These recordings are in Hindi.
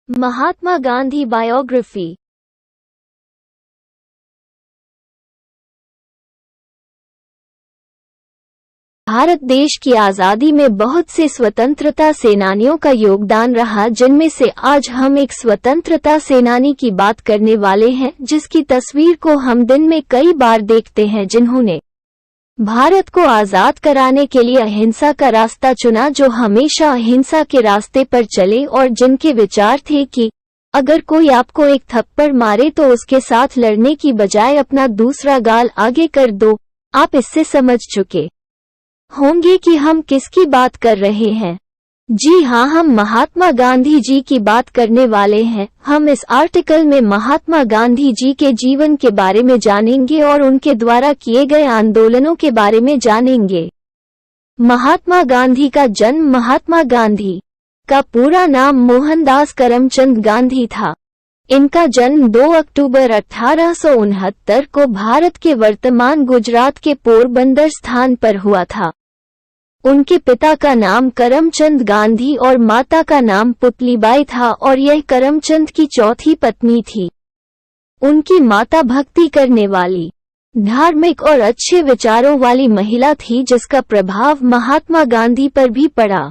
महात्मा गांधी बायोग्राफी। भारत देश की आज़ादी में बहुत से स्वतंत्रता सेनानियों का योगदान रहा, जिनमें से आज हम एक स्वतंत्रता सेनानी की बात करने वाले हैं, जिसकी तस्वीर को हम दिन में कई बार देखते हैं, जिन्होंने भारत को आज़ाद कराने के लिए अहिंसा का रास्ता चुना, जो हमेशा अहिंसा के रास्ते पर चले और जिनके विचार थे कि अगर कोई आपको एक थप्पड़ मारे तो उसके साथ लड़ने की बजाय अपना दूसरा गाल आगे कर दो। आप इससे समझ चुके होंगे कि हम किसकी बात कर रहे हैं। जी हाँ, हम महात्मा गांधी जी की बात करने वाले हैं। हम इस आर्टिकल में महात्मा गांधी जी के जीवन के बारे में जानेंगे और उनके द्वारा किए गए आंदोलनों के बारे में जानेंगे। महात्मा गांधी का जन्म। महात्मा गांधी का पूरा नाम मोहनदास करमचंद गांधी था। इनका जन्म 2 अक्टूबर 1869 को भारत के वर्तमान गुजरात के पोरबंदर स्थान पर हुआ था। उनके पिता का नाम करमचंद गांधी और माता का नाम पुतलीबाई था और यह करमचंद की चौथी पत्नी थी। उनकी माता भक्ति करने वाली, धार्मिक और अच्छे विचारों वाली महिला थी, जिसका प्रभाव महात्मा गांधी पर भी पड़ा।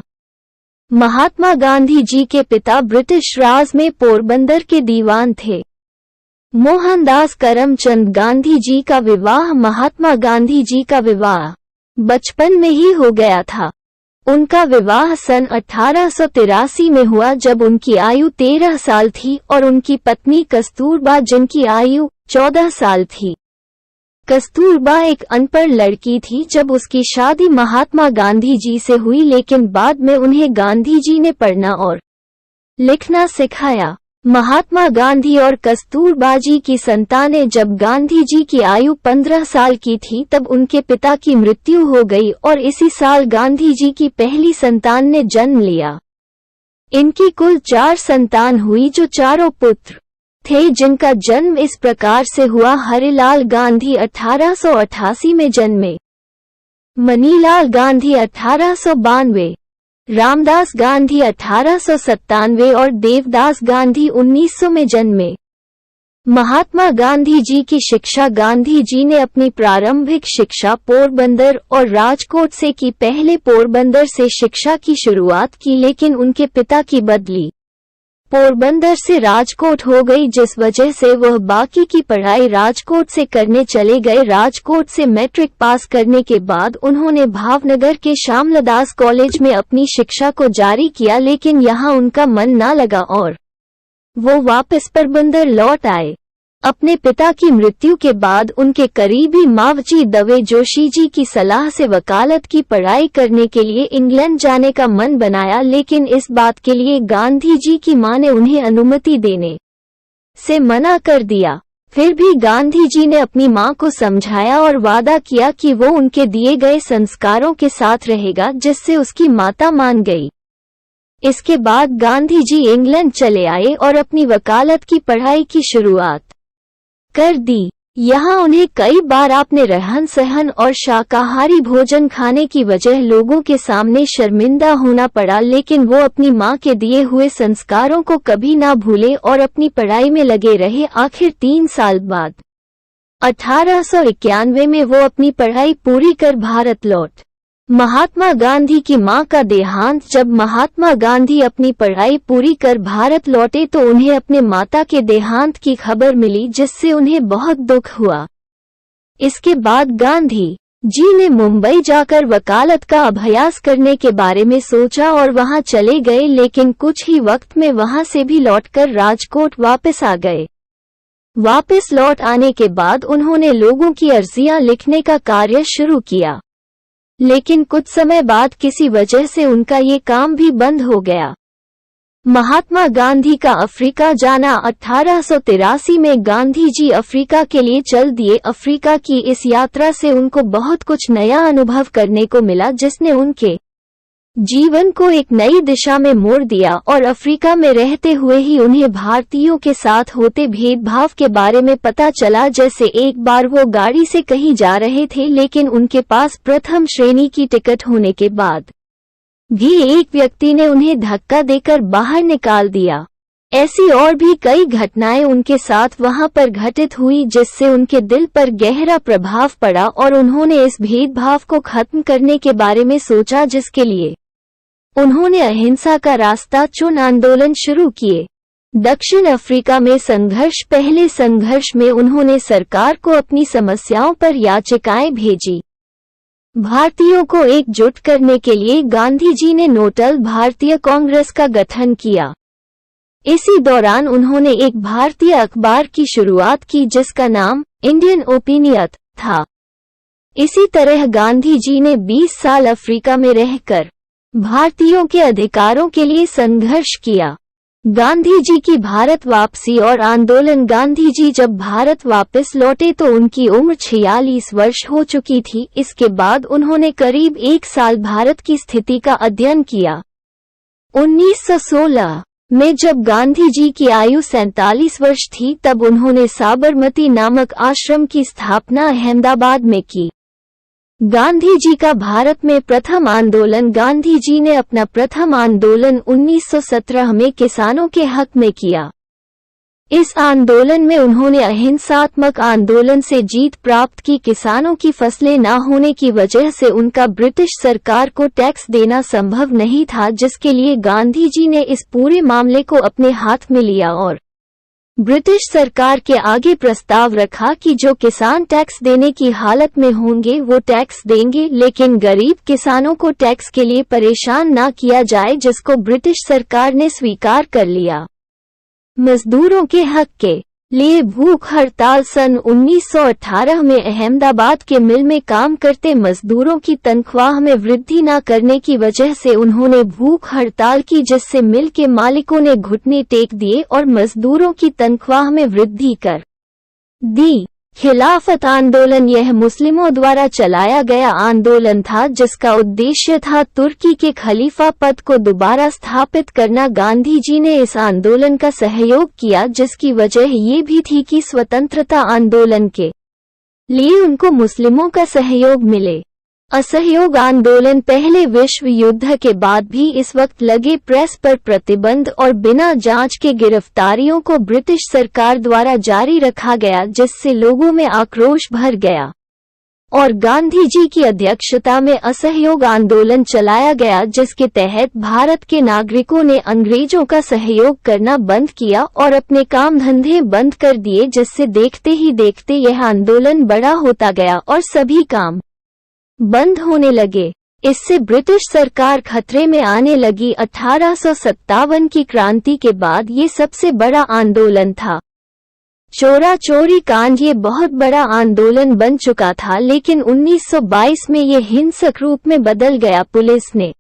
महात्मा गांधी जी के पिता ब्रिटिश राज में पोरबंदर के दीवान थे। मोहनदास करमचंद गांधी जी का विवाह महात्मा गांधी जी का विवाह बचपन में ही हो गया था। उनका विवाह सन 1883 में हुआ, जब उनकी आयु 13 साल थी और उनकी पत्नी कस्तूरबा, जिनकी आयु 14 साल थी। कस्तूरबा एक अनपढ़ लड़की थी जब उसकी शादी महात्मा गांधी जी से हुई, लेकिन बाद में उन्हें गांधी जी ने पढ़ना और लिखना सिखाया। महात्मा गांधी और कस्तूरबा जी की संतानें जब गांधी जी की आयु 15 साल की थी, तब उनके पिता की मृत्यु हो गई और इसी साल गांधी जी की पहली संतान ने जन्म लिया। इनकी कुल 4 संतान हुई, जो चारों पुत्र थे, जिनका जन्म इस प्रकार से हुआ। हरिलाल गांधी 1888 में जन्मे, मनीलाल गांधी 1892, रामदास गांधी 1897 और देवदास गांधी 1900 में जन्मे। महात्मा गांधी जी की शिक्षा। गांधी जी ने अपनी प्रारंभिक शिक्षा पोरबंदर और राजकोट से की। पहले पोरबंदर से शिक्षा की शुरुआत की, लेकिन उनके पिता की बदली पोरबंदर से राजकोट हो गई, जिस वजह से वह बाकी की पढ़ाई राजकोट से करने चले गए। राजकोट से मैट्रिक पास करने के बाद उन्होंने भावनगर के श्यामलदास कॉलेज में अपनी शिक्षा को जारी किया, लेकिन यहाँ उनका मन ना लगा और वो वापस पोरबंदर लौट आए। अपने पिता की मृत्यु के बाद उनके करीबी मावजी दवे जोशी जी की सलाह से वकालत की पढ़ाई करने के लिए इंग्लैंड जाने का मन बनाया, लेकिन इस बात के लिए गांधी जी की मां ने उन्हें अनुमति देने से मना कर दिया। फिर भी गांधी जी ने अपनी मां को समझाया और वादा किया कि वो उनके दिए गए संस्कारों के साथ रहेगा, जिससे उसकी माता मान गई। इसके बाद गांधी जी इंग्लैंड चले आए और अपनी वकालत की पढ़ाई की शुरुआत कर दी। यहाँ उन्हें कई बार अपने रहन सहन और शाकाहारी भोजन खाने की वजह लोगों के सामने शर्मिंदा होना पड़ा, लेकिन वो अपनी मां के दिए हुए संस्कारों को कभी ना भूले और अपनी पढ़ाई में लगे रहे। आखिर 3 साल बाद 1891 में वो अपनी पढ़ाई पूरी कर भारत लौट। महात्मा गांधी की मां का देहांत। जब महात्मा गांधी अपनी पढ़ाई पूरी कर भारत लौटे तो उन्हें अपने माता के देहांत की खबर मिली, जिससे उन्हें बहुत दुख हुआ। इसके बाद गांधी जी ने मुंबई जाकर वकालत का अभ्यास करने के बारे में सोचा और वहां चले गए, लेकिन कुछ ही वक्त में वहां से भी लौटकर राजकोट वापस आ गए। वापस लौट आने के बाद उन्होंने लोगों की अर्जियां लिखने का कार्य शुरू किया, लेकिन कुछ समय बाद किसी वजह से उनका ये काम भी बंद हो गया। महात्मा गांधी का अफ्रीका जाना। 1883 में गांधी जी अफ्रीका के लिए चल दिए। अफ्रीका की इस यात्रा से उनको बहुत कुछ नया अनुभव करने को मिला, जिसने उनके जीवन को एक नई दिशा में मोड़ दिया और अफ्रीका में रहते हुए ही उन्हें भारतीयों के साथ होते भेदभाव के बारे में पता चला। जैसे एक बार वो गाड़ी से कहीं जा रहे थे, लेकिन उनके पास प्रथम श्रेणी की टिकट होने के बाद भी एक व्यक्ति ने उन्हें धक्का देकर बाहर निकाल दिया। ऐसी और भी कई घटनाएं उनके साथ वहां पर घटित हुई जिससे उनके दिल पर गहरा प्रभाव पड़ा और उन्होंने इस भेदभाव को खत्म करने के बारे में सोचा, जिसके लिए उन्होंने अहिंसा का रास्ता चुन आंदोलन शुरू किए। दक्षिण अफ्रीका में संघर्ष। पहले संघर्ष में उन्होंने सरकार को अपनी समस्याओं पर याचिकाएं भेजी। भारतीयों को एकजुट करने के लिए गांधी जी ने नोडल भारतीय कांग्रेस का गठन किया। इसी दौरान उन्होंने एक भारतीय अखबार की शुरुआत की जिसका नाम इंडियन ओपिनियन था। इसी तरह गांधी जी ने 20 साल अफ्रीका में रहकर भारतीयों के अधिकारों के लिए संघर्ष किया। गांधी जी की भारत वापसी और आंदोलन। गांधी जी जब भारत वापस लौटे तो उनकी उम्र 46 वर्ष हो चुकी थी। इसके बाद उन्होंने करीब 1 साल भारत की स्थिति का अध्ययन किया। 1916 में जब गांधी जी की आयु 47 वर्ष थी तब उन्होंने साबरमती नामक आश्रम की स्थापना अहमदाबाद में की। गांधी जी का भारत में प्रथम आंदोलन। गांधी जी ने अपना प्रथम आंदोलन 1917 में किसानों के हक में किया। इस आंदोलन में उन्होंने अहिंसात्मक आंदोलन से जीत प्राप्त की। किसानों की फसलें न होने की वजह से उनका ब्रिटिश सरकार को टैक्स देना संभव नहीं था, जिसके लिए गांधी जी ने इस पूरे मामले को अपने हाथ में लिया और ब्रिटिश सरकार के आगे प्रस्ताव रखा कि जो किसान टैक्स देने की हालत में होंगे वो टैक्स देंगे, लेकिन गरीब किसानों को टैक्स के लिए परेशान न किया जाए, जिसको ब्रिटिश सरकार ने स्वीकार कर लिया। मजदूरों के हक के लिए भूख हड़ताल। सन 1918 में अहमदाबाद के मिल में काम करते मजदूरों की तनख्वाह में वृद्धि न करने की वजह से उन्होंने भूख हड़ताल की, जिससे मिल के मालिकों ने घुटने टेक दिए और मजदूरों की तनख्वाह में वृद्धि कर दी। खिलाफत आंदोलन। यह मुस्लिमों द्वारा चलाया गया आंदोलन था जिसका उद्देश्य था तुर्की के खलीफा पद को दोबारा स्थापित करना। गांधी जी ने इस आंदोलन का सहयोग किया, जिसकी वजह ये भी थी कि स्वतंत्रता आंदोलन के लिए उनको मुस्लिमों का सहयोग मिले। असहयोग आंदोलन। पहले विश्व युद्ध के बाद भी इस वक्त लगे प्रेस पर प्रतिबंध और बिना जांच के गिरफ्तारियों को ब्रिटिश सरकार द्वारा जारी रखा गया, जिससे लोगों में आक्रोश भर गया और गांधी जी की अध्यक्षता में असहयोग आंदोलन चलाया गया, जिसके तहत भारत के नागरिकों ने अंग्रेजों का सहयोग करना बंद किया और अपने काम धंधे बंद कर दिए, जिससे देखते ही देखते यह आंदोलन बड़ा होता गया और सभी काम बंद होने लगे। इससे ब्रिटिश सरकार खतरे में आने लगी। 1857 की क्रांति के बाद ये सबसे बड़ा आंदोलन था। चोरा चोरी कांड। ये बहुत बड़ा आंदोलन बन चुका था, लेकिन 1922 में ये हिंसक रूप में बदल गया। पुलिस ने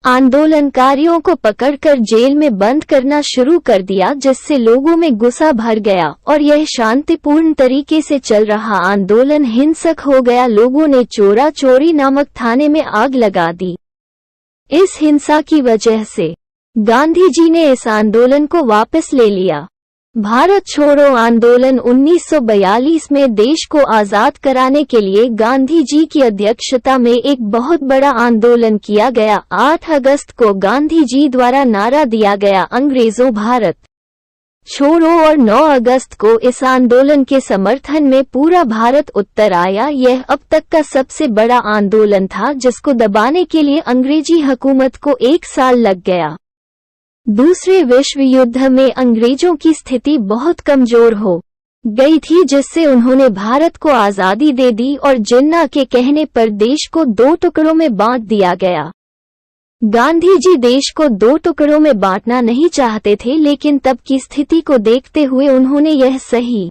आंदोलनकारियों को पकड़कर जेल में बंद करना शुरू कर दिया, जिससे लोगों में गुस्सा भर गया और यह शांतिपूर्ण तरीके से चल रहा आंदोलन हिंसक हो गया। लोगों ने चोरा चोरी नामक थाने में आग लगा दी। इस हिंसा की वजह से गांधी जी ने इस आंदोलन को वापस ले लिया। भारत छोड़ो आंदोलन। 1942 में देश को आजाद कराने के लिए गांधी जी की अध्यक्षता में एक बहुत बड़ा आंदोलन किया गया। 8 अगस्त को गांधी जी द्वारा नारा दिया गया अंग्रेजों भारत छोड़ो और 9 अगस्त को इस आंदोलन के समर्थन में पूरा भारत उत्तर आया। यह अब तक का सबसे बड़ा आंदोलन था, जिसको दबाने के लिए अंग्रेजी हुकूमत को 1 साल लग गया। दूसरे विश्व युद्ध में अंग्रेजों की स्थिति बहुत कमजोर हो गई थी, जिससे उन्होंने भारत को आजादी दे दी और जिन्ना के कहने पर देश को 2 टुकड़ों में बांट दिया गया। गांधी जी देश को 2 टुकड़ों में बांटना नहीं चाहते थे, लेकिन तब की स्थिति को देखते हुए उन्होंने यह सही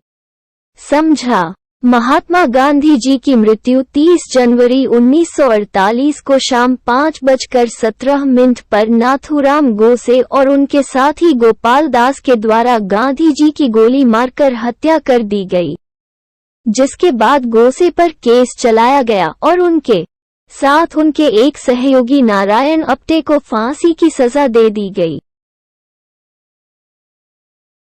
समझा। महात्मा गांधी जी की मृत्यु 30 जनवरी 1948 को शाम 5:17 पर नाथूराम गोसे और उनके साथी गोपाल दास के द्वारा गांधी जी की गोली मारकर हत्या कर दी गई, जिसके बाद गोसे पर केस चलाया गया और उनके साथ उनके एक सहयोगी नारायण अप्टे को फांसी की सजा दे दी गई।